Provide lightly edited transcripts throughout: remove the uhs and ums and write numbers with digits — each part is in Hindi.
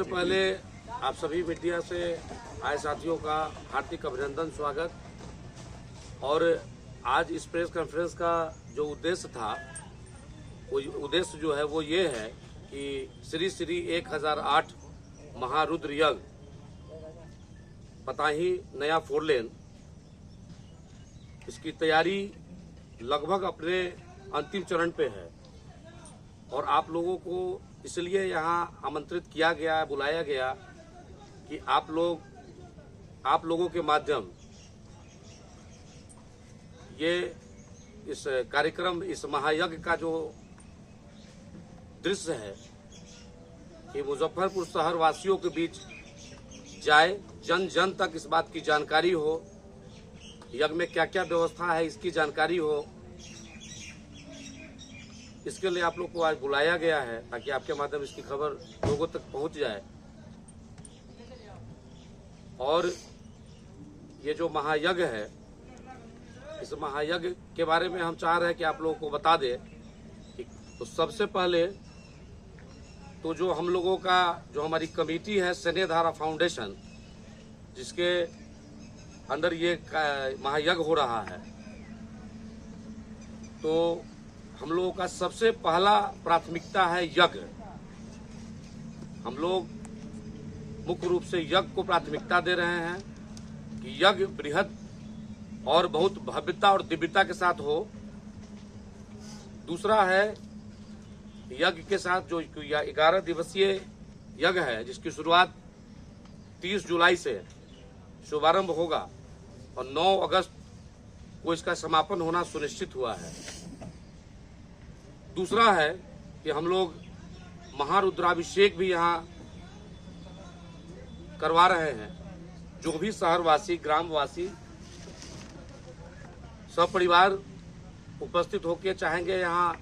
सबसे पहले आप सभी मीडिया से आए साथियों का हार्दिक अभिनंदन, स्वागत। और आज इस प्रेस कॉन्फ्रेंस का जो उद्देश्य था, वो उद्देश्य जो है वो ये है कि श्री श्री 1008 महारुद्र यज्ञ पताही नया 4 लेन, इसकी तैयारी लगभग अपने अंतिम चरण पे है। और आप लोगों को इसलिए यहाँ आमंत्रित किया गया है, बुलाया गया कि आप लोगों के माध्यम ये इस कार्यक्रम, इस महायज्ञ का जो दृश्य है कि मुजफ्फरपुर शहर वासियों के बीच जाए, जन जन तक इस बात की जानकारी हो, यज्ञ में क्या क्या व्यवस्था है इसकी जानकारी हो। इसके लिए आप लोग को आज बुलाया गया है ताकि आपके माध्यम इसकी खबर लोगों तक पहुंच जाए। और ये जो महायज्ञ है, इस महायज्ञ के बारे में हम चाह रहे हैं कि आप लोगों को बता दें कि तो सबसे पहले तो जो हम लोगों का जो हमारी कमेटी है स्नेहधारा फाउंडेशन, जिसके अंदर ये महायज्ञ हो रहा है, तो हम लोगों का सबसे पहला प्राथमिकता है यज्ञ। हम लोग मुख्य रूप से यज्ञ को प्राथमिकता दे रहे हैं कि यज्ञ बृहद और बहुत भव्यता और दिव्यता के साथ हो। दूसरा है यज्ञ के साथ जो 11 दिवसीय यज्ञ है, जिसकी शुरुआत 30 जुलाई से शुभारंभ होगा और 9 अगस्त को इसका समापन होना सुनिश्चित हुआ है। दूसरा है कि हम लोग महारुद्राभिषेक भी यहाँ करवा रहे हैं। जो भी शहरवासी, ग्रामवासी सब परिवार उपस्थित होकर चाहेंगे यहाँ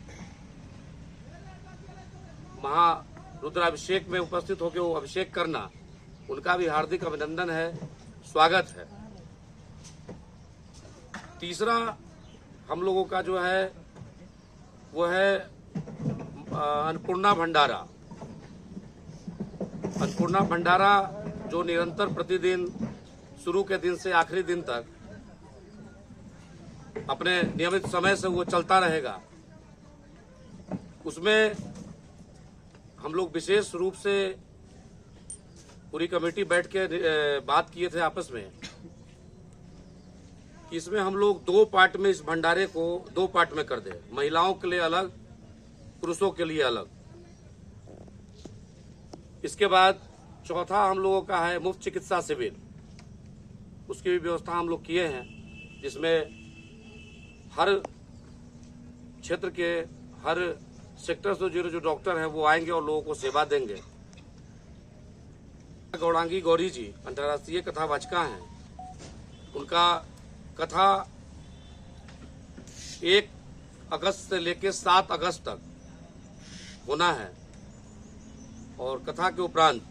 महारुद्राभिषेक में उपस्थित होकर वो अभिषेक करना, उनका भी हार्दिक अभिनंदन है, स्वागत है। तीसरा हम लोगों का जो है वो है अन्नपूर्णा भंडारा। अन्नपूर्णा भंडारा जो निरंतर प्रतिदिन शुरू के दिन से आखिरी दिन तक अपने नियमित समय से वो चलता रहेगा। उसमें हम लोग विशेष रूप से पूरी कमेटी बैठ के बात किए थे आपस में कि इसमें हम लोग 2 पार्ट में इस भंडारे को 2 पार्ट में कर दें, महिलाओं के लिए अलग, पुरुषों के लिए अलग। इसके बाद चौथा हम लोगों का है मुफ्त चिकित्सा शिविर। उसकी भी व्यवस्था हम लोग किए हैं, जिसमें हर क्षेत्र के हर सेक्टर से जो डॉक्टर हैं वो आएंगे और लोगों को सेवा देंगे। गौरांगी गौरी जी अंतर्राष्ट्रीय कथावाचिका हैं, उनका कथा 1 अगस्त से लेकर 7 अगस्त तक होना है। और कथा के उपरांत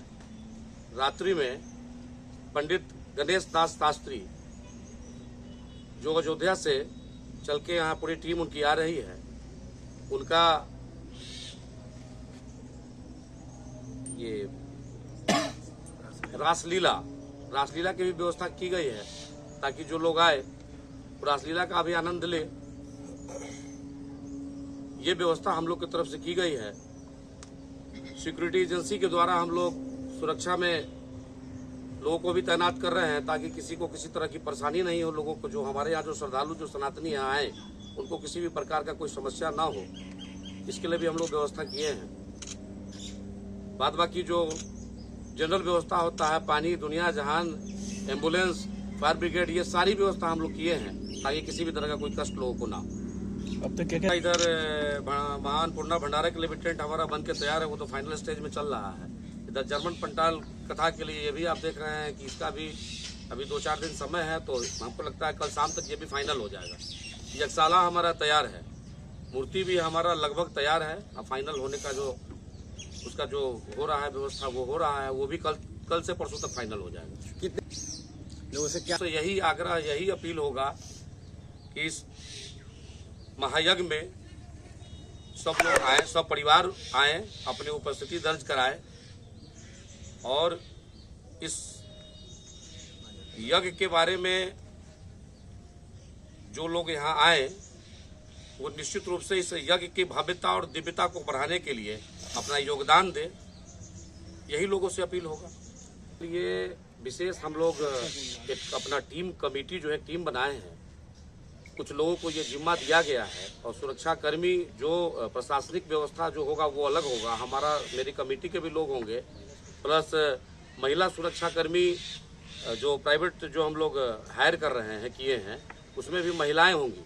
रात्रि में पंडित गणेश दास शास्त्री, जो अयोध्या से चल के यहाँ पूरी टीम उनकी आ रही है, उनका ये रासलीला की भी व्यवस्था की गई है ताकि जो लोग आए रासलीला का भी आनंद ले। ये व्यवस्था हम लोग की तरफ से की गई है। सिक्योरिटी एजेंसी के द्वारा हम लोग सुरक्षा में लोगों को भी तैनात कर रहे हैं ताकि किसी को किसी तरह की परेशानी नहीं हो। लोगों को जो हमारे यहाँ जो श्रद्धालु जो सनातनी यहाँ आए उनको किसी भी प्रकार का कोई समस्या ना हो, इसके लिए भी हम लोग व्यवस्था किए हैं। बाद बाकी जो जनरल व्यवस्था होता है, पानी, दुनिया जहान, एम्बुलेंस, फायर ब्रिगेड, ये सारी व्यवस्था हम लोग किए हैं ताकि किसी भी तरह का कोई कष्ट लोगों को ना हो। अब तक क्या इधर अन्नपूर्णा भंडारा के लिए भी टेंट हमारा बन के तैयार है, वो तो फाइनल स्टेज में चल रहा है। इधर जर्मन पंडाल कथा के लिए ये भी आप देख रहे हैं कि इसका भी अभी 2-4 दिन समय है, तो हमको लगता है कल शाम तक ये भी फाइनल हो जाएगा। यज्ञशाला हमारा तैयार है, मूर्ति भी हमारा लगभग तैयार है। अब फाइनल होने का जो उसका जो हो रहा है व्यवस्था वो हो रहा है, वो भी कल से परसों तक फाइनल हो जाएगा। कितने लोगों से क्या तो यही आग्रह, यही अपील होगा कि इस महायज्ञ में सब लोग आए, सब परिवार आए, अपनी उपस्थिति दर्ज कराए और इस यज्ञ के बारे में जो लोग यहाँ आए वो निश्चित रूप से इस यज्ञ की भव्यता और दिव्यता को बढ़ाने के लिए अपना योगदान दे, यही लोगों से अपील होगा। ये विशेष हम लोग एक अपना टीम कमेटी जो है टीम बनाए हैं, कुछ लोगों को ये जिम्मा दिया गया है और सुरक्षा कर्मी जो प्रशासनिक व्यवस्था जो होगा वो अलग होगा, मेरी कमेटी के भी लोग होंगे, प्लस महिला सुरक्षा कर्मी जो प्राइवेट जो हम लोग हायर कर रहे हैं किए हैं उसमें भी महिलाएं होंगी,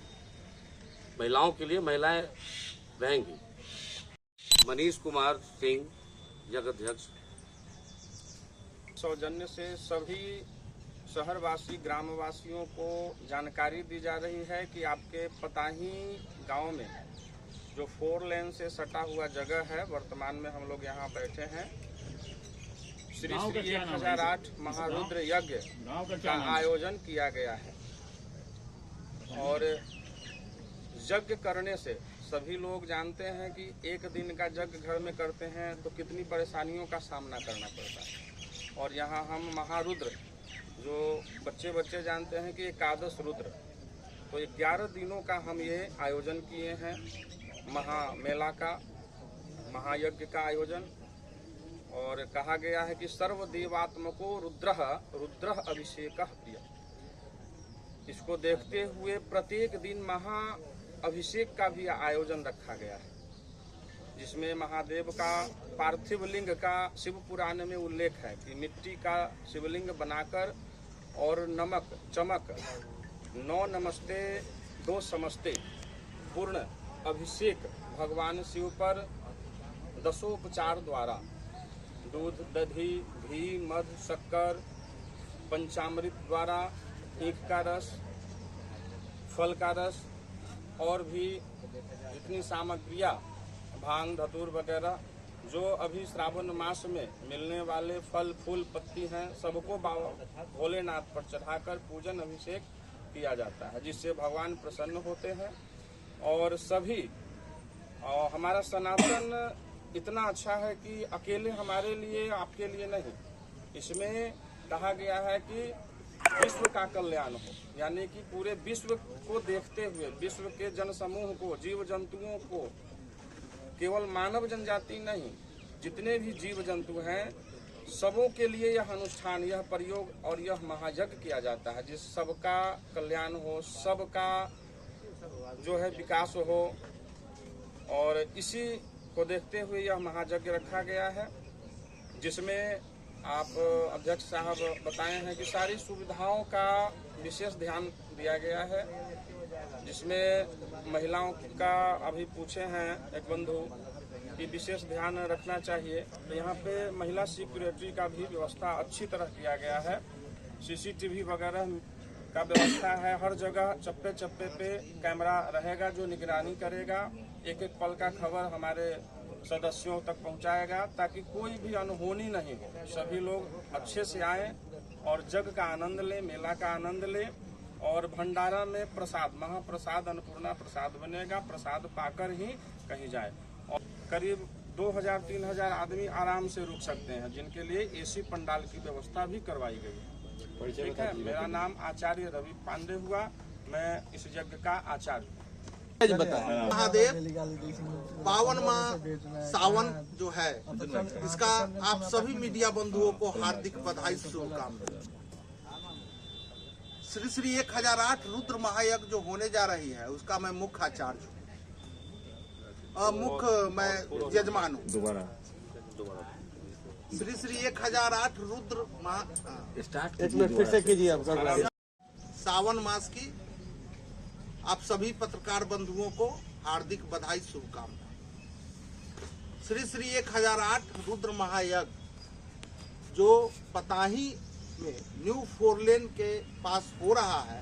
महिलाओं के लिए महिलाएं रहेंगी। मनीष कुमार सिंह, जगह अध्यक्ष। सौजन्य से सभी शहरवासी ग्रामवासियों को जानकारी दी जा रही है कि आपके पताही गांव में जो 4 लेन से सटा हुआ जगह है, वर्तमान में हम लोग यहाँ बैठे हैं। श्री श्री 1008 महारुद्र यज्ञ का आयोजन किया गया है और यज्ञ करने से सभी लोग जानते हैं कि एक दिन का यज्ञ घर में करते हैं तो कितनी परेशानियों का सामना करना पड़ता है। और यहाँ हम महारुद्र जो बच्चे जानते हैं कि एकादश रुद्र, तो 11 दिनों का हम ये आयोजन किए हैं। महामेला का, महायज्ञ का आयोजन, और कहा गया है कि सर्वदेवात्मको रुद्र अभिषेक प्रिय। इसको देखते हुए प्रत्येक दिन महा अभिषेक का भी आयोजन रखा गया है, जिसमें महादेव का पार्थिव लिंग का शिव पुराण में उल्लेख है कि मिट्टी का शिवलिंग बनाकर और नमक चमक 9 नमस्ते 2 समस्ते पूर्ण अभिषेक भगवान शिव पर दशोपचार द्वारा दूध, दही, घी, मध, शक्कर, पंचामृत द्वारा ईख का रस, फल का रस और भी जितनी सामग्रियाँ भांग, धतूर वगैरह जो अभी श्रावण मास में मिलने वाले फल, फूल, पत्ती हैं, सबको भोलेनाथ पर चढ़ाकर पूजन अभिषेक किया जाता है, जिससे भगवान प्रसन्न होते हैं। और सभी हमारा सनातन इतना अच्छा है कि अकेले हमारे लिए, आपके लिए नहीं, इसमें कहा गया है कि विश्व का कल्याण हो, यानी कि पूरे विश्व को देखते हुए विश्व के जन समूह को, जीव जंतुओं को, केवल मानव जनजाति नहीं, जितने भी जीव जंतु हैं सबों के लिए यह अनुष्ठान, यह प्रयोग और यह महायज्ञ किया जाता है, जिस सबका कल्याण हो, सबका जो है विकास हो। और इसी को देखते हुए यह महायज्ञ रखा गया है, जिसमें आप अध्यक्ष साहब बताए हैं कि सारी सुविधाओं का विशेष ध्यान दिया गया है, जिसमें महिलाओं का अभी पूछे हैं एक बंधु कि विशेष ध्यान रखना चाहिए, तो यहाँ पे महिला सिक्योरिटी का भी व्यवस्था अच्छी तरह किया गया है। CCTV वगैरह का व्यवस्था है, हर जगह चप्पे चप्पे पे कैमरा रहेगा जो निगरानी करेगा, एक एक पल का खबर हमारे सदस्यों तक पहुंचाएगा, ताकि कोई भी अनहोनी नहीं हो, सभी लोग अच्छे से आए और यज्ञ का आनंद लें, मेला का आनंद लें। और भंडारा में प्रसाद, महाप्रसाद, अन्नपूर्णा प्रसाद बनेगा, प्रसाद पाकर ही कहीं जाए। और करीब 2000-3000 आदमी आराम से रुक सकते हैं, जिनके लिए AC पंडाल की व्यवस्था भी करवाई गई है। ठीक है, मेरा नाम आचार्य रवि पांडे हुआ, मैं इस यज्ञ का आचार्य। महादेव पावन माह सावन जो है, इसका आप सभी मीडिया बंधुओं को हार्दिक बधाई, शुभकामनाएं। श्री श्री 1008 रुद्र महायज्ञ जो होने जा रही है उसका मैं मुख्य आचार्य हूँ, मैं यजमान हूँ। श्री श्री 1008 रुद्र फिर से कीजिए। सावन मास की आप सभी पत्रकार बंधुओं को हार्दिक बधाई, शुभकामनाएं। श्री श्री 1008 रुद्र महायज्ञ जो पताही में न्यू 4 लेन के पास हो रहा है,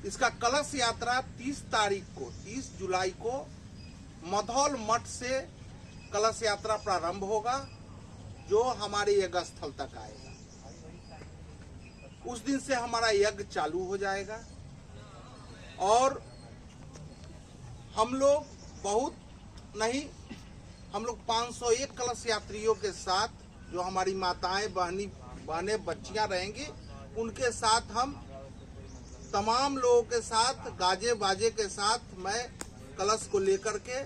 इसका कलश यात्रा 30 जुलाई को मधौल मठ से कलश यात्रा प्रारंभ होगा, जो हमारे यज्ञ स्थल तक आएगा। उस दिन से हमारा यज्ञ चालू हो जाएगा और हम लोग बहुत नहीं, हम लोग 501 कलश यात्रियों के साथ जो हमारी माताएं बहनें बच्चियां रहेंगी, उनके साथ हम तमाम लोगों के साथ गाजे बाजे के साथ मैं कलश को लेकर के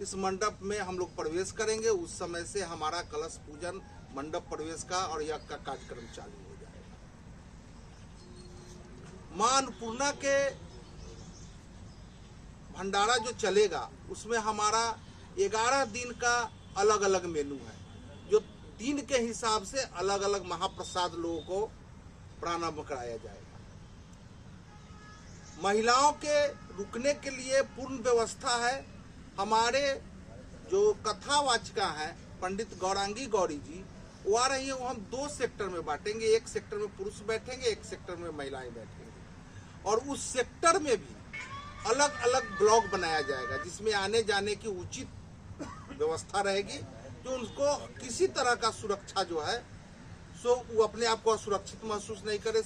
इस मंडप में हम लोग प्रवेश करेंगे। उस समय से हमारा कलश पूजन, मंडप प्रवेश का और यज्ञ का कार्यक्रम चालू हो जाएगा। मां अन्नपूर्णा के भंडारा जो चलेगा उसमें हमारा 11 दिन का अलग अलग मेनू है, जो दिन के हिसाब से अलग अलग महाप्रसाद लोगों को प्रारंभ कराया जाएगा। महिलाओं के रुकने के लिए पूर्ण व्यवस्था है। हमारे जो कथावाचिका हैं पंडित गौरांगी गौरी जी, वो आ रही है, वो हम 2 सेक्टर में बांटेंगे। एक सेक्टर में पुरुष बैठेंगे, एक सेक्टर में महिलाएं बैठेंगी, और उस सेक्टर में भी अलग अलग ब्लॉक बनाया जाएगा जिसमें आने जाने की उचित व्यवस्था रहेगी, जो उनको किसी तरह का सुरक्षा जो है सो वो अपने आप को असुरक्षित महसूस नहीं करे।